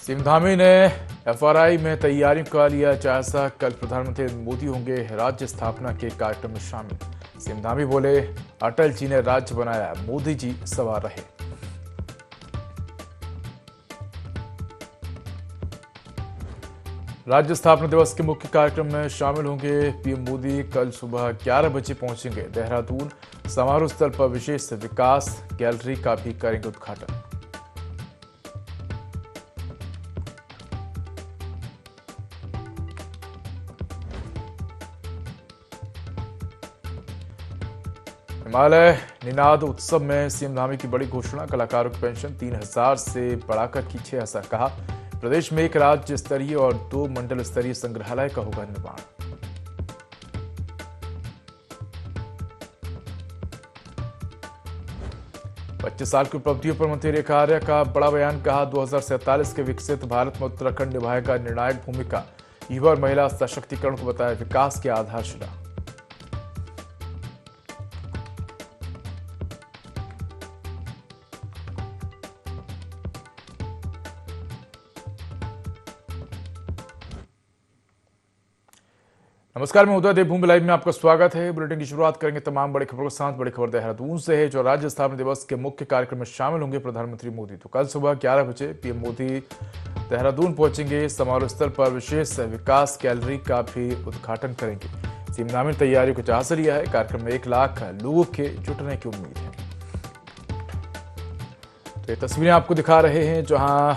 CM Dhami ने FRI में तैयारियों का लिया जायजा। कल प्रधानमंत्री मोदी होंगे राज्य स्थापना के कार्यक्रम में शामिल। सीएम धामी बोले, अटल जी ने राज्य बनाया, मोदी जी सवार रहे। राज्य स्थापना दिवस के मुख्य कार्यक्रम में शामिल होंगे पीएम मोदी। कल सुबह 11 बजे पहुंचेंगे देहरादून। समारोह स्थल पर विशेष विकास गैलरी का भी करेंगे उद्घाटन। हिमालय निनाद उत्सव में सीएम धामी की बड़ी घोषणा। कलाकारों की पेंशन 3,000 से बढ़ाकर की 6,000। कहा, प्रदेश में एक राज्य स्तरीय और 2 मंडल स्तरीय संग्रहालय का होगा निर्माण। 25 साल की उपलब्धियों पर मंत्री रेखा आर्या का बड़ा बयान। कहा, 2047 के विकसित भारत में उत्तराखंड निभाएगा निर्णायक भूमिका। युवा और महिला सशक्तिकरण को बताया विकास की आधारशिला। नमस्कार, मैं उदय देवभूमि लाइव में आपका स्वागत है। बुलेटिन की शुरुआत करेंगे तमाम बड़ी खबरों के साथ। बड़ी खबर देहरादून से है, जो राज्य स्थापना दिवस के मुख्य कार्यक्रम में शामिल होंगे प्रधानमंत्री मोदी। तो कल सुबह 11 बजे पीएम मोदी देहरादून पहुंचेंगे। समारोह स्थल पर विशेष विकास गैलरी का भी उद्घाटन करेंगे। सीएम धामी ने तैयारियों का जायजा लिया है। कार्यक्रम में 1 लाख लोगों के जुटने की उम्मीद है। तो ये तस्वीरें आपको दिखा रहे हैं, जहां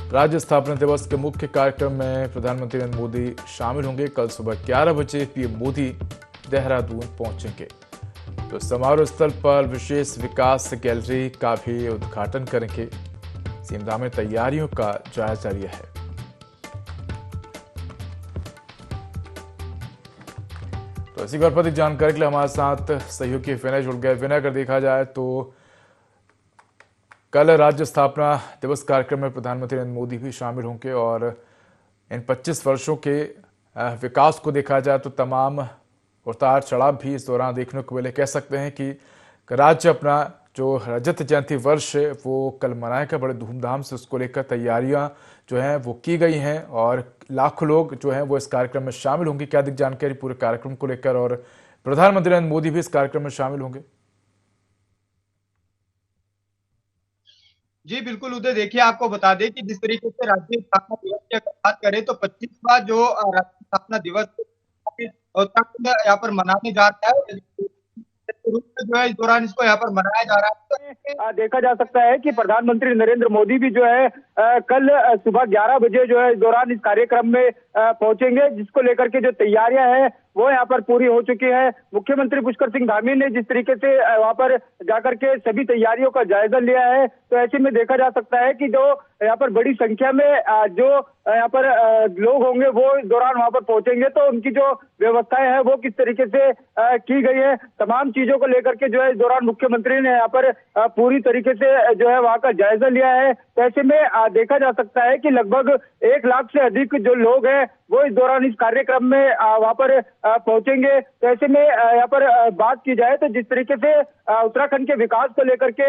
राज्य स्थापना दिवस के मुख्य कार्यक्रम में प्रधानमंत्री नरेंद्र मोदी शामिल होंगे। कल सुबह 11 बजे पीएम मोदी देहरादून पहुंचेंगे। तो समारोह स्थल पर विशेष विकास गैलरी का भी उद्घाटन करेंगे। सीएम धामी ने तैयारियों का जायजा लिया है। तो इसी खबर पर जानकारी के लिए हमारे साथ सहयोगी विनय जुड़ गए। विनय, अगर देखा जाए तो कल राज्य स्थापना दिवस कार्यक्रम में प्रधानमंत्री नरेंद्र मोदी भी शामिल होंगे और इन 25 वर्षों के विकास को देखा जाए तो तमाम उतार चढ़ाव भी इस दौरान देखने को मिले। कह सकते हैं कि राज्य अपना जो रजत जयंती वर्ष है वो कल मनाएगा बड़े धूमधाम से। उसको लेकर तैयारियां जो हैं वो की गई हैं और लाखों लोग जो हैं वो इस कार्यक्रम में शामिल होंगे। क्या अधिक जानकारी पूरे कार्यक्रम को लेकर, और प्रधानमंत्री नरेंद्र मोदी भी इस कार्यक्रम में शामिल होंगे? जी बिल्कुल उदय, देखिए आपको बता दें कि जिस तरीके से राज्य स्थापना दिवस की अगर बात करें तो 25वां जो राज्य स्थापना दिवस उत्तराखंड यहाँ पर मनाने जा रहा है। रूप में जो है इस दौरान इसको यहाँ पर मनाया जा रहा है। तो देखा जा सकता है कि प्रधानमंत्री नरेंद्र मोदी भी जो है कल सुबह 11 बजे जो है इस दौरान इस कार्यक्रम में पहुंचेंगे, जिसको लेकर के जो तैयारियां हैं वो यहाँ पर पूरी हो चुकी है। मुख्यमंत्री पुष्कर सिंह धामी ने जिस तरीके से वहां पर जाकर के सभी तैयारियों का जायजा लिया है, तो ऐसे में देखा जा सकता है कि जो यहाँ पर बड़ी संख्या में जो यहाँ पर लोग होंगे वो इस दौरान वहां पर पहुंचेंगे, तो उनकी जो व्यवस्थाएं हैं वो किस तरीके से की गई है, तमाम चीजों को लेकर के जो है इस दौरान मुख्यमंत्री ने यहाँ पर पूरी तरीके से जो है वहां का जायजा लिया है। तो ऐसे में देखा जा सकता है कि लगभग 1 लाख से अधिक जो लोग हैं वो इस दौरान इस कार्यक्रम में वहां पर पहुंचेंगे। तो ऐसे में यहाँ पर बात की जाए तो जिस तरीके से उत्तराखंड के विकास को लेकर के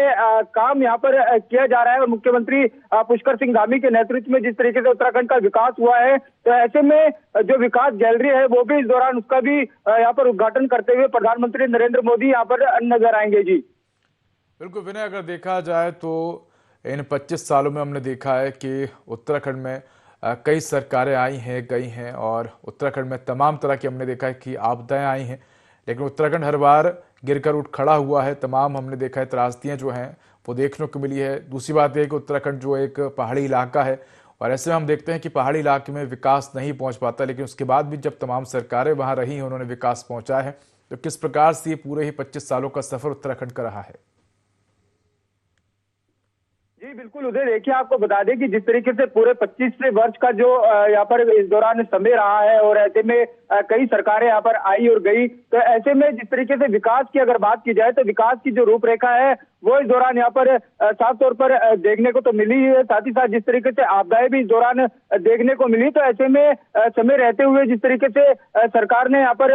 काम यहाँ पर किया जा रहा है और मुख्यमंत्री पुष्कर सिंह धामी के नेतृत्व में जिस तरीके से उत्तराखंड का विकास हुआ है, तो ऐसे में जो विकास गैलरी है वो भी इस दौरान उसका भी यहाँ पर उद्घाटन करते हुए प्रधानमंत्री नरेंद्र मोदी यहाँ पर नजर आएंगे। जी बिल्कुल विनय, अगर देखा जाए तो इन 25 सालों में हमने देखा है कि उत्तराखंड में कई सरकारें आई हैं गई हैं और उत्तराखंड में तमाम तरह की हमने देखा है कि आपदाएं आई हैं, लेकिन उत्तराखंड हर बार गिरकर उठ खड़ा हुआ है। तमाम हमने देखा है त्रासदियां जो हैं वो देखने को मिली है। दूसरी बात यह कि उत्तराखंड जो एक पहाड़ी इलाका है और ऐसे में हम देखते हैं कि पहाड़ी इलाके में विकास नहीं पहुंच पाता, लेकिन उसके बाद भी जब तमाम सरकारें वहां रही हैं उन्होंने विकास पहुंचाया है। तो किस प्रकार से ये पूरे ही 25 सालों का सफर उत्तराखंड का रहा है? जी बिल्कुल उदय, देखिए आपको बता दें कि जिस तरीके से पूरे 25 वर्ष का जो यहाँ पर इस दौरान समय रहा है और ऐसे में कई सरकारें यहाँ पर आई और गई, तो ऐसे में जिस तरीके से विकास की अगर बात की जाए तो विकास की जो रूपरेखा है वो इस दौरान यहाँ पर साफ तौर पर देखने को तो मिली ही है। साथ ही साथ जिस तरीके से आपदाएं भी इस दौरान देखने को मिली, तो ऐसे में समय रहते हुए जिस तरीके से सरकार ने यहाँ पर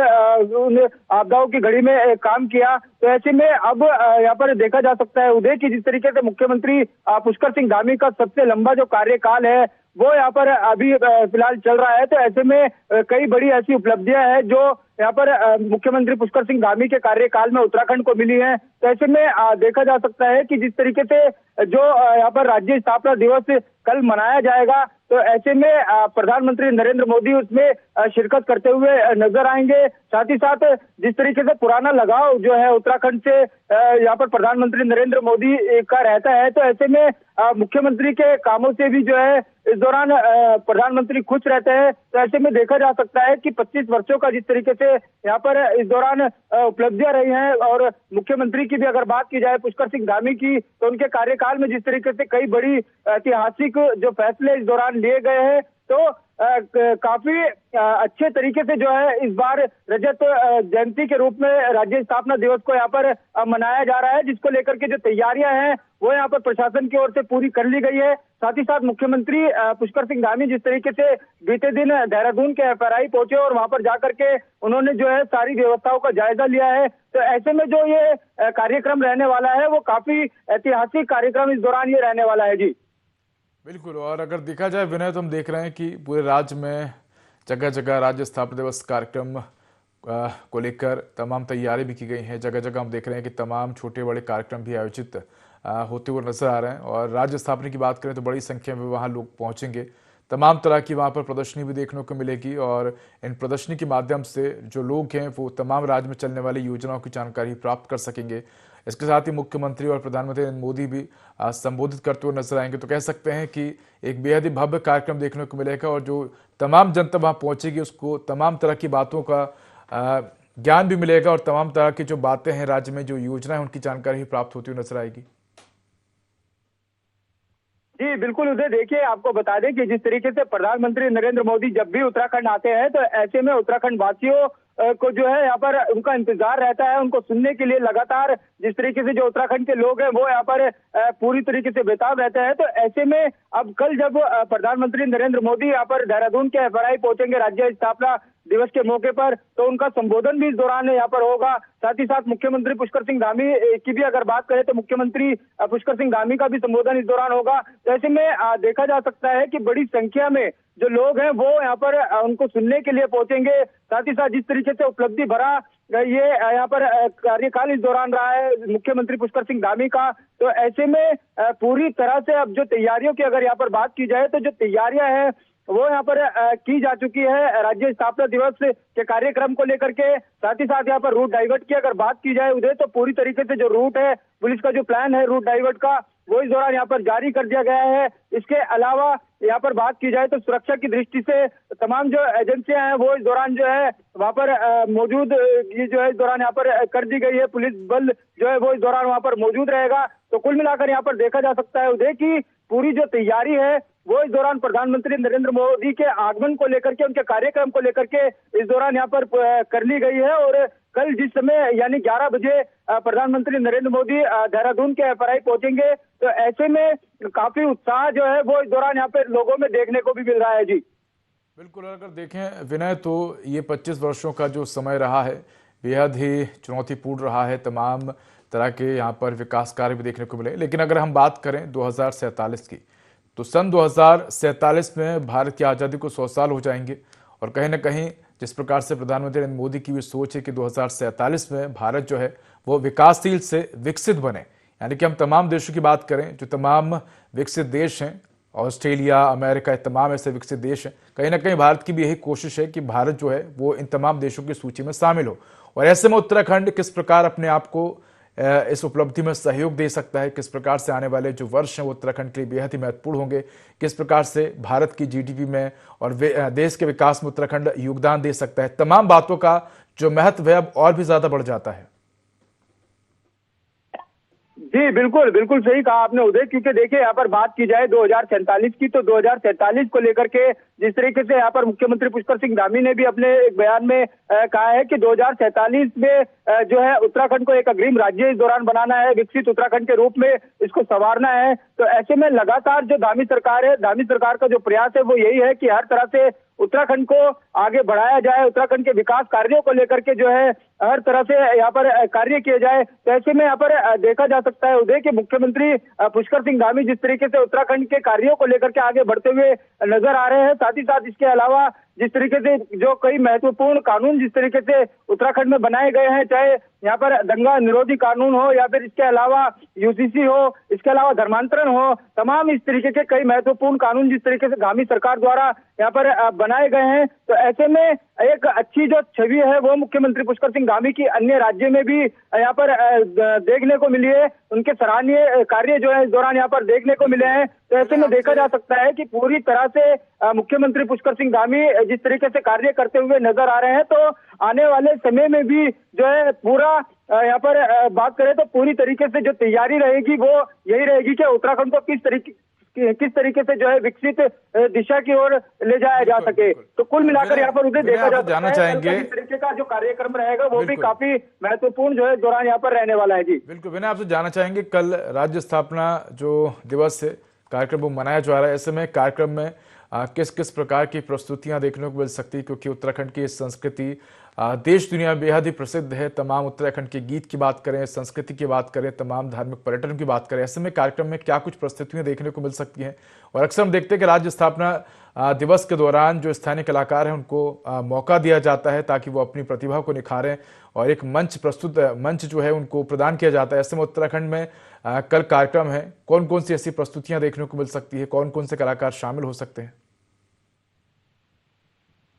उन आपदाओं की घड़ी में काम किया, तो ऐसे में अब यहाँ पर देखा जा सकता है उदय की जिस तरीके से मुख्यमंत्री पुष्कर सिंह धामी का सबसे लंबा जो कार्यकाल है वो यहाँ पर अभी फिलहाल चल रहा है। तो ऐसे में कई बड़ी ऐसी उपलब्धियां हैं जो यहाँ पर मुख्यमंत्री पुष्कर सिंह धामी के कार्यकाल में उत्तराखंड को मिली है। तो ऐसे में देखा जा सकता है कि जिस तरीके से जो यहाँ पर राज्य स्थापना दिवस कल मनाया जाएगा, तो ऐसे में प्रधानमंत्री नरेंद्र मोदी उसमें शिरकत करते हुए नजर आएंगे। साथ ही साथ जिस तरीके से पुराना लगाव जो है उत्तराखंड से यहाँ पर प्रधानमंत्री नरेंद्र मोदी का रहता है, तो ऐसे में मुख्यमंत्री के कामों से भी जो है इस दौरान प्रधानमंत्री खुश रहते हैं। तो ऐसे में देखा जा सकता है कि 25 वर्षों का जिस तरीके से यहाँ पर इस दौरान उपलब्धियां रही हैं, और मुख्यमंत्री की भी अगर बात की जाए पुष्कर सिंह धामी की, तो उनके कार्यकाल में जिस तरीके से कई बड़ी ऐतिहासिक जो फैसले इस दौरान लिए गए हैं, तो काफी अच्छे तरीके से जो है इस बार रजत जयंती के रूप में राज्य स्थापना दिवस को यहाँ पर मनाया जा रहा है, जिसको लेकर के जो तैयारियां हैं वो यहाँ पर प्रशासन की ओर से पूरी कर ली गई है। साथ ही साथ मुख्यमंत्री पुष्कर सिंह धामी जिस तरीके से बीते दिन देहरादून के FRI पहुंचे और वहां पर जाकर के उन्होंने जो है सारी व्यवस्थाओं का जायजा लिया है, तो ऐसे में जो ये कार्यक्रम रहने वाला है वो काफी ऐतिहासिक कार्यक्रम इस दौरान ये रहने वाला है। जी बिल्कुल। और अगर देखा जाए विनय, तो हम देख रहे हैं कि पूरे राज्य में जगह जगह राज्य स्थापना दिवस कार्यक्रम को लेकर तमाम तैयारी भी की गई हैं। जगह जगह हम देख रहे हैं कि तमाम छोटे बड़े कार्यक्रम भी आयोजित होते हुए नजर आ रहे हैं। और राज्य स्थापना की बात करें तो बड़ी संख्या में वहाँ लोग पहुँचेंगे। तमाम तरह की वहाँ पर प्रदर्शनी भी देखने को मिलेगी, और इन प्रदर्शनी के माध्यम से जो लोग हैं वो तमाम राज्य में चलने वाली योजनाओं की जानकारी प्राप्त कर सकेंगे। इसके साथ ही मुख्यमंत्री और प्रधानमंत्री नरेंद्र मोदी भी संबोधित करते हुए नजर आएंगे। तो कह सकते हैं कि एक बेहद ही भव्य कार्यक्रम देखने को मिलेगा, और जो तमाम जनता वहाँ पहुंचेगी उसको तमाम तरह की बातों का ज्ञान भी मिलेगा, और तमाम तरह की जो बातें हैं राज्य में जो योजना है उनकी जानकारी प्राप्त होती हुई नजर आएगी। जी बिल्कुल उदय, देखिए आपको बता दें कि जिस तरीके से प्रधानमंत्री नरेंद्र मोदी जब भी उत्तराखंड आते हैं, तो ऐसे में उत्तराखंड वासियों को जो है यहाँ पर उनका इंतजार रहता है, उनको सुनने के लिए लगातार जिस तरीके से जो उत्तराखंड के लोग हैं वो यहाँ पर पूरी तरीके से बेताब रहते हैं। तो ऐसे में अब कल जब प्रधानमंत्री नरेंद्र मोदी यहाँ पर देहरादून के FRI पहुंचेंगे राज्य स्थापना दिवस के मौके पर, तो उनका संबोधन भी इस दौरान यहाँ पर होगा। साथ ही साथ मुख्यमंत्री पुष्कर सिंह धामी की भी अगर बात करें तो मुख्यमंत्री पुष्कर सिंह धामी का भी संबोधन इस दौरान होगा। तो ऐसे में देखा जा सकता है कि बड़ी संख्या में जो लोग हैं वो यहाँ पर उनको सुनने के लिए पहुंचेंगे। साथ ही साथ जिस तरीके से उपलब्धि भरा ये यहाँ पर कार्यकाल इस दौरान रहा है मुख्यमंत्री पुष्कर सिंह धामी का, तो ऐसे में पूरी तरह से अब जो तैयारियों की अगर यहाँ पर बात की जाए, तो जो तैयारियां हैं वो यहाँ पर की जा चुकी है राज्य स्थापना दिवस के कार्यक्रम को लेकर के। साथ ही साथ यहाँ पर रूट डाइवर्ट की अगर बात की जाए उदय, तो पूरी तरीके से जो रूट है, पुलिस का जो प्लान है रूट डाइवर्ट का, वो इस दौरान यहाँ पर जारी कर दिया गया है। इसके अलावा यहाँ पर बात की जाए तो सुरक्षा की दृष्टि से तमाम जो एजेंसियां हैं वो इस दौरान जो है वहाँ पर मौजूद ये जो है इस दौरान यहाँ पर कर दी गई है। पुलिस बल जो है वो इस दौरान वहाँ पर मौजूद रहेगा। तो कुल मिलाकर यहाँ पर देखा जा सकता है उदय की पूरी जो तैयारी है वो इस दौरान प्रधानमंत्री नरेंद्र मोदी के आगमन को लेकर के, उनके कार्यक्रम को लेकर के इस दौरान यहाँ पर कर ली गई है। और कल जिस समय यानी 11 बजे प्रधानमंत्री नरेंद्र मोदी देहरादून के FRI पहुंचेंगे, तो ऐसे में काफी उत्साह जो है वो इस दौरान यहाँ पे लोगों में देखने को भी मिल रहा है। जी बिल्कुल। अगर देखें विनय, तो ये 25 वर्षों का जो समय रहा है बेहद ही चुनौतीपूर्ण रहा है। तमाम तरह के यहाँ पर विकास कार्य भी देखने को मिले। लेकिन अगर हम बात करें 2047 की, तो सन 2047 में भारत की आज़ादी को 100 साल हो जाएंगे। और कहीं ना कहीं जिस प्रकार से प्रधानमंत्री नरेंद्र मोदी की भी सोच है कि 2047 में भारत जो है वो विकासशील से विकसित बने, यानी कि हम तमाम देशों की बात करें, जो तमाम विकसित देश हैं, ऑस्ट्रेलिया, अमेरिका, तमाम ऐसे विकसित देश हैं, कहीं ना कहीं भारत की भी यही कोशिश है कि भारत जो है वो इन तमाम देशों की सूची में शामिल हो। और ऐसे में उत्तराखंड किस प्रकार अपने आप को इस उपलब्धि में सहयोग दे सकता है, किस प्रकार से आने वाले जो वर्ष हैं वो उत्तराखंड के लिए बेहद ही महत्वपूर्ण होंगे, किस प्रकार से भारत की GDP में और देश के विकास में उत्तराखंड योगदान दे सकता है, तमाम बातों का जो महत्व है अब और भी ज्यादा बढ़ जाता है। जी बिल्कुल, बिल्कुल सही कहा आपने उदय, क्योंकि देखिए यहाँ पर बात की जाए 2047 की, तो 2047 को लेकर के जिस तरीके से यहाँ पर मुख्यमंत्री पुष्कर सिंह धामी ने भी अपने एक बयान में कहा है कि 2047 में जो है उत्तराखंड को एक अग्रिम राज्य इस दौरान बनाना है, विकसित उत्तराखंड के रूप में इसको संवारना है। तो ऐसे में लगातार जो धामी सरकार है, धामी सरकार का जो प्रयास है वो यही है कि हर तरह से उत्तराखंड को आगे बढ़ाया जाए, उत्तराखंड के विकास कार्यों को लेकर के जो है हर तरह से यहाँ पर कार्य किए जाए। तो ऐसे में यहाँ पर देखा जा सकता है उदय कि मुख्यमंत्री पुष्कर सिंह धामी जिस तरीके से उत्तराखंड के कार्यों को लेकर के आगे बढ़ते हुए नजर आ रहे हैं, साथ ही साथ इसके अलावा जिस तरीके से जो कई महत्वपूर्ण कानून जिस तरीके से उत्तराखंड में बनाए गए हैं, चाहे यहाँ पर दंगा निरोधी कानून हो या फिर इसके अलावा यूसीसी हो, इसके अलावा धर्मांतरण हो, तमाम इस तरीके के कई महत्वपूर्ण कानून जिस तरीके से धामी सरकार द्वारा यहाँ पर बनाए गए हैं। तो ऐसे में एक अच्छी जो छवि है वो मुख्यमंत्री पुष्कर सिंह धामी की अन्य राज्य में भी यहाँ पर देखने को मिली है। उनके सराहनीय कार्य जो है इस दौरान यहाँ पर देखने को मिले हैं। तो ऐसे में देखा जा सकता है कि पूरी तरह से मुख्यमंत्री पुष्कर सिंह धामी जिस तरीके से कार्य करते हुए नजर आ रहे हैं, तो आने वाले समय में भी जो है पूरा यहाँ पर बात करें तो पूरी तरीके से जो तैयारी रहेगी वो यही रहेगी कि उत्तराखंड को किस तरीके से जो है विकसित दिशा की ओर ले जाया जा सके। तो कुल मिलाकर यहाँ पर उसे देखा जा सकता है चाहेंगे किस तरीके का जो कार्यक्रम रहेगा वो भी काफी महत्वपूर्ण जो है दौरान यहाँ पर रहने वाला है। जी बिल्कुल, मैंने आपसे जानना चाहेंगे कल राज्य स्थापना जो दिवस है कार्यक्रम वो मनाया जा रहा है, ऐसे में कार्यक्रम में किस किस प्रकार की प्रस्तुतियां देखने को मिल सकती है, क्योंकि उत्तराखंड की संस्कृति देश दुनिया में बेहद ही प्रसिद्ध है। तमाम उत्तराखंड के गीत की बात करें, संस्कृति की बात करें, तमाम धार्मिक पर्यटन की बात करें, ऐसे में कार्यक्रम में क्या कुछ प्रस्तुतियां देखने को मिल सकती हैं। और अक्सर हम देखते हैं कि राज्य स्थापना दिवस के दौरान जो स्थानीय कलाकार हैं उनको मौका दिया जाता है ताकि वो अपनी प्रतिभा को निखारें और एक मंच जो है उनको प्रदान किया जाता है। ऐसे में उत्तराखंड में कल कार्यक्रम है, कौन कौन सी ऐसी प्रस्तुतियां देखने को मिल सकती है, कौन कौन से कलाकार शामिल हो सकते हैं?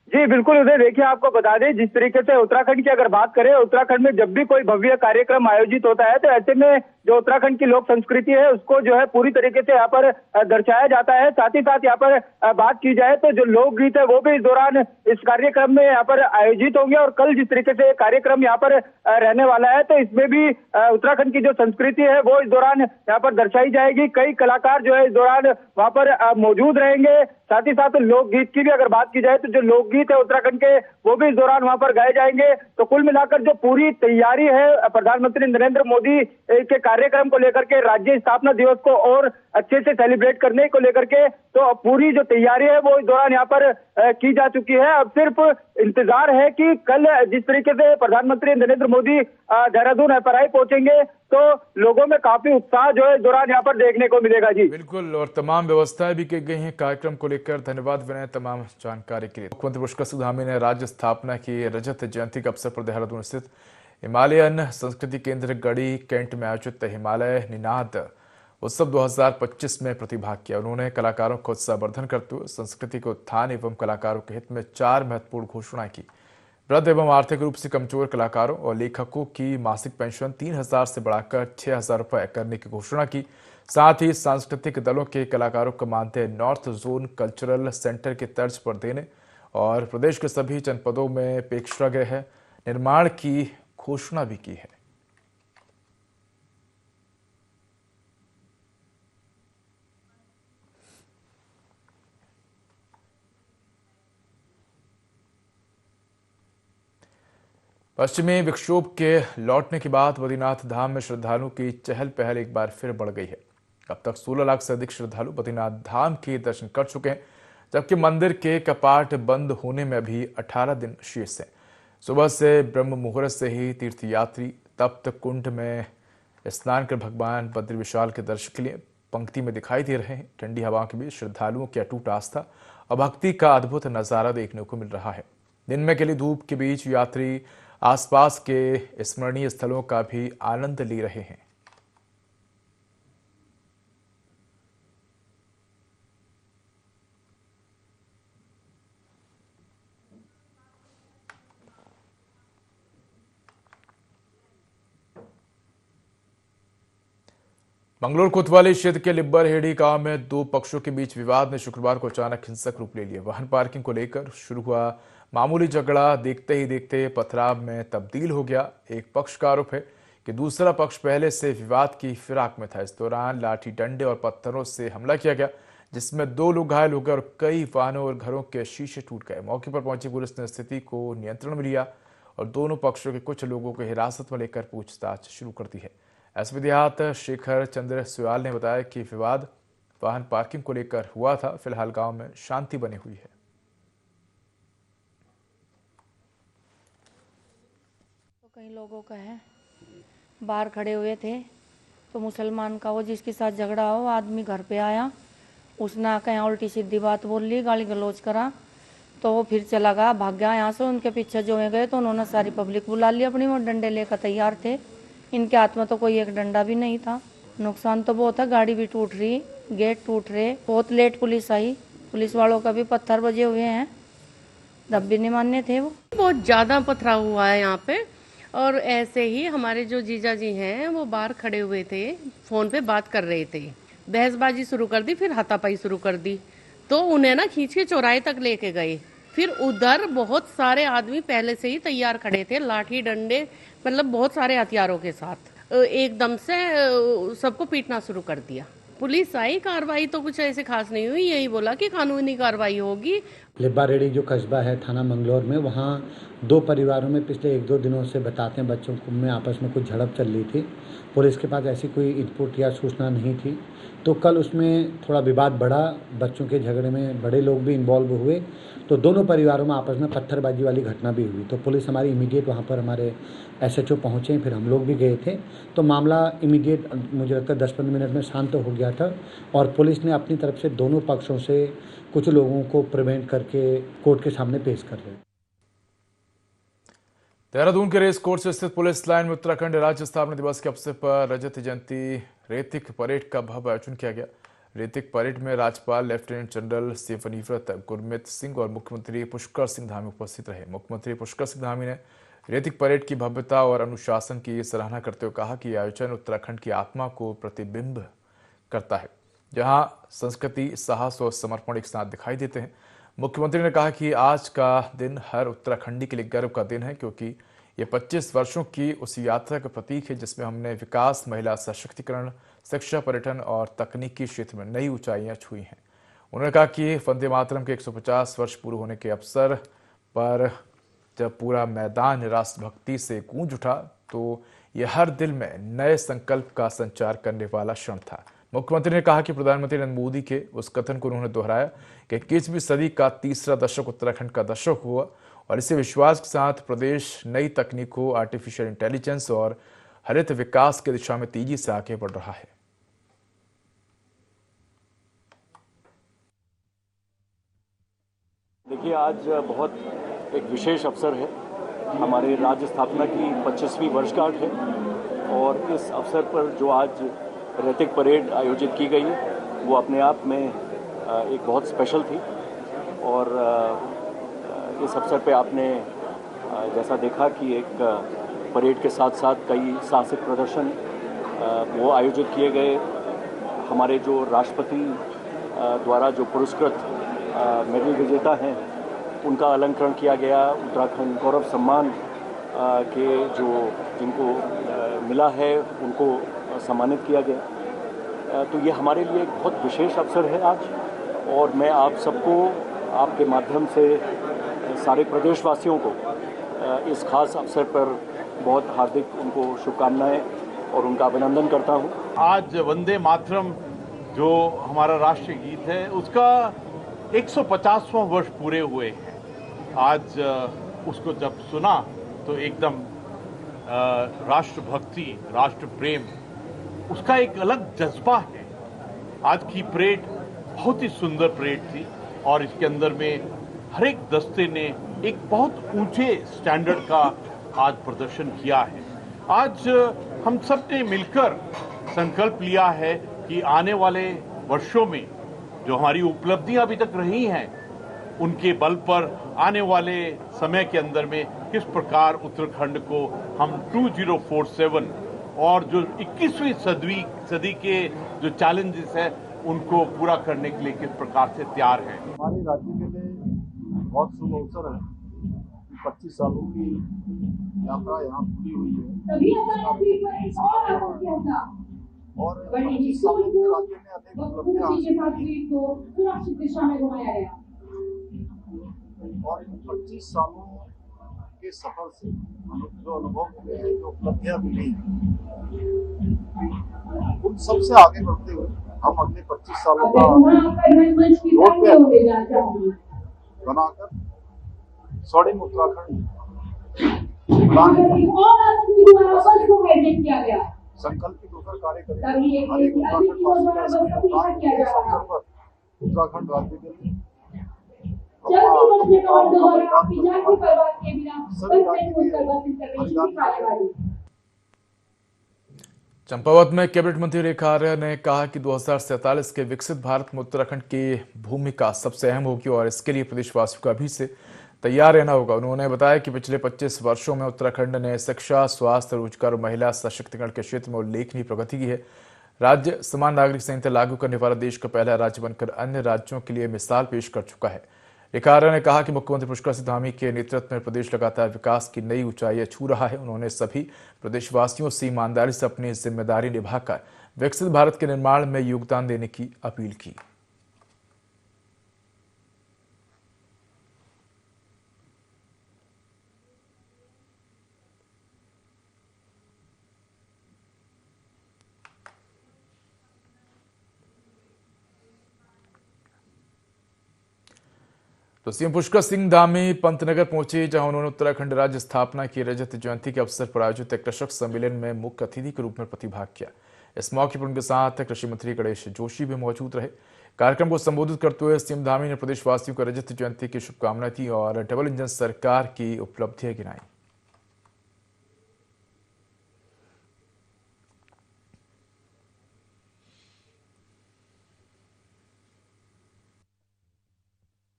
जी बिल्कुल उदय, देखिए आपको बता दें जिस तरीके से उत्तराखंड की अगर बात करें, उत्तराखंड में जब भी कोई भव्य कार्यक्रम आयोजित होता है तो ऐसे में जो उत्तराखंड की लोक संस्कृति है उसको जो है पूरी तरीके से यहाँ पर दर्शाया जाता है। साथ ही साथ यहाँ पर बात की जाए तो जो लोकगीत है वो भी इस दौरान इस कार्यक्रम में यहाँ पर आयोजित होंगे और कल जिस तरीके से कार्यक्रम यहाँ पर रहने वाला है तो इसमें भी उत्तराखंड की जो संस्कृति है वो इस दौरान यहाँ पर दर्शाई जाएगी। कई कलाकार जो है इस दौरान वहाँ पर मौजूद रहेंगे। साथ ही साथ लोकगीत की भी अगर बात की जाए तो जो लोकगीत है उत्तराखंड के वो भी इस दौरान वहां पर गाए जाएंगे। तो कुल मिलाकर जो पूरी तैयारी है प्रधानमंत्री नरेंद्र मोदी के कार्यक्रम को लेकर के, राज्य स्थापना दिवस को और अच्छे से सेलिब्रेट करने को लेकर के, तो पूरी जो तैयारी है वो इस दौरान यहाँ पर की जा चुकी है। अब सिर्फ इंतजार है कि कल जिस तरीके से प्रधानमंत्री नरेंद्र मोदी देहरादून एफआरआई पहुंचेंगे तो लोगों में काफी उत्साह जो है इस दौरान यहाँ पर देखने को मिलेगा। जी बिल्कुल, और तमाम व्यवस्थाएं भी की गई हैं कार्यक्रम को लेकर। धन्यवाद विनय तमाम जानकारी के लिए। मुख्यमंत्री पुष्कर सिंह धामी ने राज्य स्थापना की रजत जयंती के अवसर पर देहरादून स्थित हिमालयन संस्कृति केंद्र गढ़ी कैंट में आयोजित हिमालय निनाद उत्सव 2025 में प्रतिभाग किया। उन्होंने कलाकारों को उत्साहवर्धन करते हुए संस्कृति के उत्थान एवं कलाकारों के हित में 4 महत्वपूर्ण घोषणाएं की। वृद्ध एवं आर्थिक रूप से कमजोर कलाकारों और लेखकों की मासिक पेंशन 3,000 से बढ़ाकर 6,000 रुपये करने की घोषणा की। साथ ही सांस्कृतिक दलों के कलाकारों को मानदेय नॉर्थ जोन कल्चरल सेंटर की तर्ज पर देने और प्रदेश के सभी जनपदों में प्रेक्षागृह निर्माण की घोषणा भी की है। पश्चिमी विक्षोभ के लौटने के बाद बद्रीनाथ धाम में श्रद्धालुओं की चहल पहल एक बार फिर बढ़ गई है। अब तक 16 लाख से अधिक श्रद्धालु बद्रीनाथ धाम के दर्शन कर चुके हैं, जबकि मंदिर के कपाट बंद होने में अभी 18 दिन शेष हैं। सुबह से ब्रह्म मुहूर्त से ही तीर्थयात्री तप्त कुंड में स्नान कर भगवान बद्री विशाल के दर्शन के लिए पंक्ति में दिखाई दे रहे हैं। ठंडी हवाओं के बीच श्रद्धालुओं की अटूट आस्था और भक्ति का अद्भुत नजारा देखने को मिल रहा है। दिन में खिली धूप के बीच यात्री आसपास के स्मरणीय स्थलों का भी आनंद ले रहे हैं। मंगलोर कोतवाली क्षेत्र के लिब्बर हेड़ी गांव में 2 पक्षों के बीच विवाद ने शुक्रवार को अचानक हिंसक रूप ले लिया। वाहन पार्किंग को लेकर शुरू हुआ मामूली झगड़ा देखते ही देखते पथराव में तब्दील हो गया। एक पक्ष का आरोप है कि दूसरा पक्ष पहले से विवाद की फिराक में था। इस दौरान लाठी डंडे और पत्थरों से हमला किया गया, जिसमें 2 लोग घायल हो गए और कई वाहनों और घरों के शीशे टूट गए। मौके पर पहुंची पुलिस ने स्थिति को नियंत्रण में लिया और दोनों पक्षों के कुछ लोगों को हिरासत में लेकर पूछताछ शुरू कर दी है। एसपी देहात शेखर चंद्र सुयाल ने बताया कि विवाद वाहन पार्किंग को लेकर हुआ था। फिलहाल गांव में शांति बनी हुई है। तो कई लोगों का है, बाहर खड़े हुए थे तो मुसलमान का वो जिसके साथ झगड़ा हो आदमी घर पे आया, उसने आकर यहाँ उल्टी सीधी बात बोल ली, गाली गलौज करा, तो वो फिर चला गया, भाग गया यहाँ से। उनके पीछे जो है गए तो उन्होंने सारी पब्लिक बुला ली अपनी, वो डंडे लेकर तैयार थे। इनके हाथ में तो कोई एक डंडा भी नहीं था। नुकसान तो बहुत है, गाड़ी भी टूट रही, गेट टूट रहे। बहुत लेट पुलिस आई, पुलिस वालों का भी पत्थर बजे हुए हैं, तब भी नहीं मान्य थे। वो बहुत ज्यादा पथराव हुआ है यहाँ पे। और ऐसे ही हमारे जो जीजा जी हैं वो बाहर खड़े हुए थे, फोन पे बात कर रहे थे, बहसबाजी शुरू कर दी, फिर हाथापाई शुरू कर दी। तो उन्हें ना खींच के चौराहे तक लेके गए। फिर उधर बहुत सारे आदमी पहले से ही तैयार खड़े थे, लाठी डंडे मतलब बहुत सारे हथियारों के साथ। एकदम से सबको पीटना शुरू कर दिया। पुलिस आई, कार्रवाई तो कुछ ऐसे खास नहीं हुई, यही बोला कि कानूनी कार्रवाई होगी। लिब्बारेड्डी जो कस्बा है थाना मंगलौर में, वहाँ 2 परिवारों में पिछले 1-2 दिनों से बताते हैं बच्चों को में आपस में कुछ झड़प चल रही थी। पुलिस के पास ऐसी कोई इनपुट या सूचना नहीं थी, तो कल उसमें थोड़ा विवाद बढ़ा, बच्चों के झगड़े में बड़े लोग भी इन्वॉल्व हुए, तो दोनों परिवारों में आपस में पत्थरबाजी वाली घटना भी हुई। तो पुलिस हमारी इमीडिएट वहाँ पर हमारे SHO पहुँचे, फिर हम लोग भी गए थे, तो मामला इमीडिएट मुझे लगता है 10-15 मिनट में शांत हो गया था। और पुलिस ने अपनी तरफ से दोनों पक्षों से कुछ लोगों को प्रिवेंट करके कोर्ट के सामने पेश कर रहे हैं। देहरादून के रेस कोर्स स्थित पुलिस लाइन में उत्तराखंड राज्य स्थापना दिवस के अवसर पर रजत जयंती रेतिक परेड का भव्य आयोजन किया गया। रेतिक परेड में राज्यपाल लेफ्टिनेंट जनरल सेवानिवृत्त गुरमीत सिंह और मुख्यमंत्री पुष्कर सिंह धामी उपस्थित रहे। मुख्यमंत्री पुष्कर सिंह धामी ने रेतिक परेड की भव्यता और अनुशासन की सराहना करते हुए कहा कि यह आयोजन उत्तराखंड की आत्मा को प्रतिबिंब करता है, जहां संस्कृति, साहस और समर्पण एक साथ दिखाई देते हैं। मुख्यमंत्री ने कहा कि आज का दिन हर उत्तराखंडी के लिए गर्व का दिन है, क्योंकि ये 25 वर्षों की उस यात्रा का प्रतीक है जिसमें हमने विकास, महिला सशक्तिकरण, शिक्षा, पर्यटन और तकनीकी क्षेत्र में नई ऊंचाइयां छुई हैं। उन्होंने कहा कि वंदे मातरम के 150 वर्ष पूरे होने के अवसर पर जब पूरा मैदान राष्ट्रभक्ति से गूंज उठा, तो यह हर दिल में नए संकल्प का संचार करने वाला क्षण था। मुख्यमंत्री ने कहा कि प्रधानमंत्री नरेंद्र मोदी के उस कथन को उन्होंने दोहराया कि 21वीं सदी का तीसरा दशक उत्तराखंड का दशक हुआ और इसी विश्वास के साथ प्रदेश नई तकनीकों, आर्टिफिशियल इंटेलिजेंस और हरित विकास की दिशा में तेजी से आगे बढ़ रहा है। देखिए, आज बहुत एक विशेष अवसर है, हमारे राज्य स्थापना की 25वीं वर्षगांठ है और इस अवसर पर जो आज रेतिक परेड आयोजित की गई है वो अपने आप में एक बहुत स्पेशल थी। और इस अवसर पे आपने जैसा देखा कि एक परेड के साथ साथ कई साहसिक प्रदर्शन वो आयोजित किए गए। हमारे जो राष्ट्रपति द्वारा जो पुरस्कृत मेडल विजेता हैं उनका अलंकरण किया गया। उत्तराखंड गौरव सम्मान के जो जिनको मिला है उनको सम्मानित किया गया। तो ये हमारे लिए एक बहुत विशेष अवसर है आज, और मैं आप सबको आपके माध्यम से सारे प्रदेशवासियों को इस खास अवसर पर बहुत हार्दिक उनको शुभकामनाएं और उनका अभिनंदन करता हूं। आज वंदे मातरम जो हमारा राष्ट्रीय गीत है उसका 150वां वर्ष पूरे हुए हैं। आज उसको जब सुना तो एकदम राष्ट्रभक्ति, राष्ट्र प्रेम, उसका एक अलग जज्बा है। आज की परेड बहुत ही सुंदर परेड थी और इसके अंदर में हर एक दस्ते ने एक बहुत ऊंचे स्टैंडर्ड का आज प्रदर्शन किया है। आज हम सब ने मिलकर संकल्प लिया है कि आने वाले वर्षों में जो हमारी उपलब्धियां अभी तक रही हैं उनके बल पर आने वाले समय के अंदर में किस प्रकार उत्तराखंड को हम 2047 और जो 21वीं सदी के जो चैलेंजेस है उनको पूरा करने के लिए किस प्रकार से तैयार है। हमारे राज्य के लिए बहुत शुभ अवसर है। 25 सालों की यात्रा यहाँ पूरी हुई है और बड़ी 25 सालों में राज्य ने अनेक उपलब्धियां हासिल की सुरक्षित दिशा में घुमाया गया और इन 25 सालों के सफर से जो अनुभव मिले हैं, जो उपलब्धियां मिली हैं, उन सबसे आगे बढ़ते हुए हम अगले 25 सालों का रोड मैप बनाकर स्वर्णिम उत्तराखंड बनाने के संकल्पित होकर कार्य करेंगे। हर एक उत्तराखंड पर उत्तराखंड राज्य के लिए चंपावत में कैबिनेट मंत्री रेखा आर्या ने कहा कि 2047 के विकसित भारत में उत्तराखंड की भूमिका सबसे अहम होगी और इसके लिए प्रदेशवासियों को अभी से तैयार रहना होगा। उन्होंने बताया कि पिछले 25 वर्षों में उत्तराखंड ने शिक्षा, स्वास्थ्य, रोजगार और महिला सशक्तिकरण के क्षेत्र में उल्लेखनीय प्रगति की है। राज्य समान नागरिक संहिता लागू करने वाला देश का पहला राज्य बनकर अन्य राज्यों के लिए मिसाल पेश कर चुका है। रेखा आर्या ने कहा कि मुख्यमंत्री पुष्कर सिंह धामी के नेतृत्व में प्रदेश लगातार विकास की नई ऊंचाइयां छू रहा है। उन्होंने सभी प्रदेशवासियों से ईमानदारी से अपनी जिम्मेदारी निभाकर विकसित भारत के निर्माण में योगदान देने की अपील की। तो सीएम पुष्कर सिंह धामी पंतनगर पहुंचे, जहां उन्होंने उत्तराखंड राज्य स्थापना की रजत जयंती के अवसर पर आयोजित एक कृषक सम्मेलन में मुख्य अतिथि के रूप में प्रतिभाग किया। इस मौके पर उनके साथ कृषि मंत्री गणेश जोशी भी मौजूद रहे। कार्यक्रम को संबोधित करते हुए सीएम धामी ने प्रदेशवासियों को रजत जयंती की शुभकामनाएं दी और डबल इंजन सरकार की उपलब्धियां गिनाई।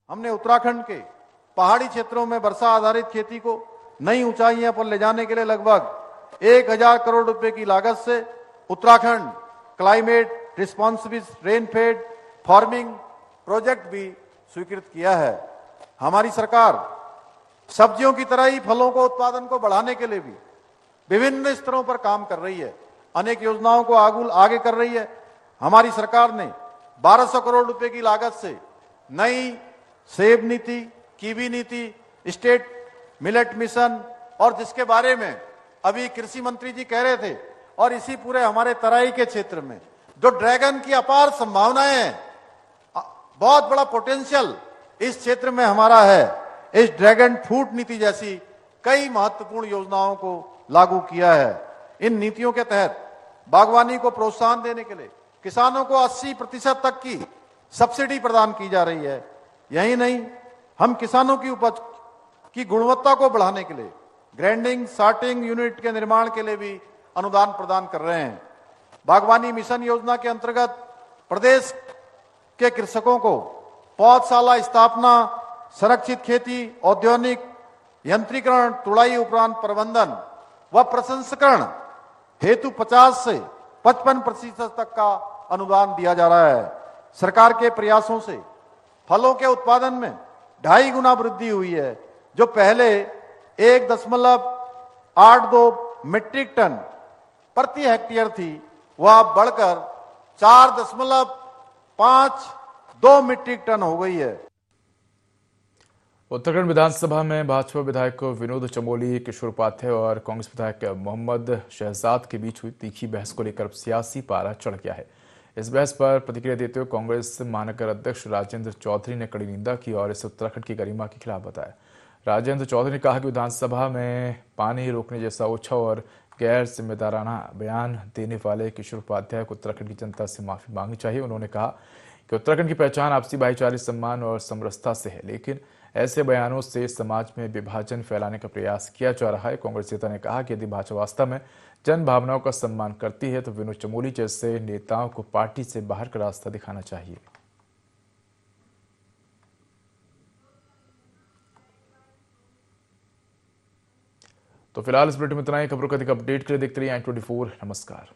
हमने उत्तराखंड के पहाड़ी क्षेत्रों में वर्षा आधारित खेती को नई ऊंचाइयों पर ले जाने के लिए लगभग 1000 करोड़ रुपए की लागत से Uttarakhand climate responsive rainfed farming project भी स्वीकृत किया है। हमारी सरकार सब्जियों की तरह ही फलों को उत्पादन को बढ़ाने के लिए भी विभिन्न स्तरों पर काम कर रही है, अनेक योजनाओं को आगे कर रही है। हमारी सरकार ने 1200 करोड़ रुपए की लागत से नई सेब नीति, कीवी नीति, स्टेट मिलेट मिशन और जिसके बारे में अभी कृषि मंत्री जी कह रहे थे, और इसी पूरे हमारे तराई के क्षेत्र में जो ड्रैगन की अपार संभावनाएं हैं, बहुत बड़ा पोटेंशियल इस क्षेत्र में हमारा है। इस ड्रैगन फ्रूट नीति जैसी कई महत्वपूर्ण योजनाओं को लागू किया है। इन नीतियों के तहत बागवानी को प्रोत्साहन देने के लिए किसानों को 80% तक की सब्सिडी प्रदान की जा रही है। यही नहीं, हम किसानों की उपज की गुणवत्ता को बढ़ाने के लिए ग्राइंडिंग सॉर्टिंग यूनिट के निर्माण के लिए भी अनुदान प्रदान कर रहे हैं। बागवानी मिशन योजना के अंतर्गत प्रदेश के कृषकों को पौधशाला स्थापना, संरक्षित खेती, औद्योगिक यंत्रीकरण, तुड़ाई उपरांत प्रबंधन व प्रसंस्करण हेतु 50 से 55% तक का अनुदान दिया जा रहा है। सरकार के प्रयासों से फलों के उत्पादन में 2.5 गुना वृद्धि हुई है। जो पहले 1.82 मीट्रिक टन प्रति हेक्टेयर थी, वह बढ़कर 4.52 मीट्रिक टन हो गई है। उत्तराखंड विधानसभा में भाजपा विधायक विनोद चमोली, किशोर उपाध्याय और कांग्रेस विधायक मोहम्मद शहजाद के बीच हुई तीखी बहस को लेकर सियासी पारा चढ़ गया है। इस बहस पर प्रतिक्रिया देते हुए कांग्रेस महानगर अध्यक्ष राजेंद्र चौधरी ने कड़ी निंदा की और इसे उत्तराखंड की गरिमा के खिलाफ बताया। राजेंद्र चौधरी ने कहा कि विधानसभा में पानी रोकने जैसा ओछा और गैर जिम्मेदाराना बयान देने वाले किशोर उपाध्याय को उत्तराखंड की जनता से माफी मांगनी चाहिए। उन्होंने कहा कि उत्तराखंड की पहचान आपसी भाईचारे, सम्मान और समरसता से है, लेकिन ऐसे बयानों से समाज में विभाजन फैलाने का प्रयास किया जा रहा है। कांग्रेस नेता ने कहा कि यदि भाजपा वास्तव में जन भावनाओं का सम्मान करती है तो विनोद चमोली जैसे नेताओं को पार्टी से बाहर का रास्ता दिखाना चाहिए। तो फिलहाल इस बुलेटिन में इतना ही। खबरों का अधिक अपडेट के लिए देखते रहिए i24। नमस्कार।